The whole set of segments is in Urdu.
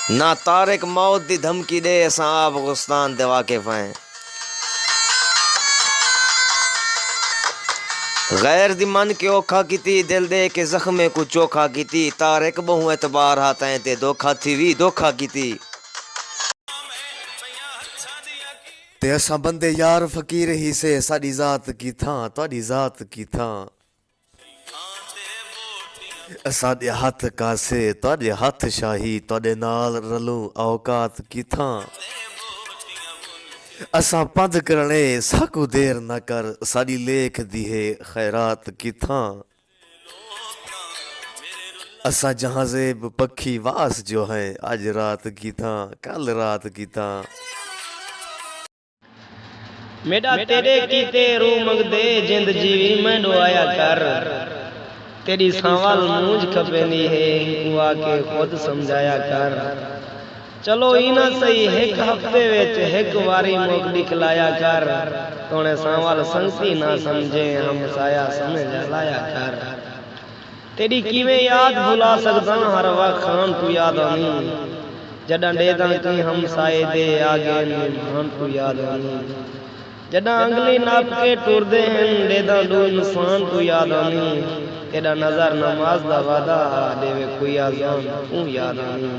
نہ طارق موت دی دھمکی دے اساں آپ غستان دے واقف ہیں غیر دی من کے اوکھا کیتی دل دے کے زخمے کو چوکھا کیتی طارق بہوں اعتبار ہاتھیں تے دھوکھا تھی وی دھوکھا کیتی تے اساں بندے یار فقیر ہی سے ساڈی ذات کی تھاں تہاڈی ذات کی تھاں ساڈے ہاتھ کاسے تہاڈے ہاتھ شاہی تہاڈے نال رلوں اوقات کی تھاں اساں پند کرنے ساکو دیر نہ کر ساڈی لیکھ دی ہے خیرات کی تھاں اساں جہاں زیب پکھی واس جو ہے آج رات کی تھاں کل رات کی تھاں میڈا تیرے کیتے روح منگ دے جند جیوی میں ڈوایا کر تیری سانوال مونج کھپینی ہے کو آ کے خود سمجھایا کر چلو اینا صحیح ایک ہفتے وچ ایک واری موک دکھلایا کر تونے سانوال سنگتی نہ سمجھے ہم سایہ سمجھ لایا کر تیری کیویں یاد بھلا سکدا ہر وقت خان تو یاد آنی جڈاں ڈیداں کی ہم سائے دے آگے نمان تو یاد آنی جڈاں انگلی ناپ کے ٹور دے ہیں ڈیداں دو انسان تو یاد آنی تیرا نظر نماز دا وعدہ دے وے کوئی آزان تو یاد آنی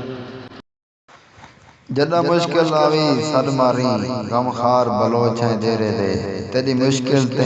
جدہ مشکل آوی سد ماری غم خار بلوچ ہیں دیرے دے تیری مشکل تے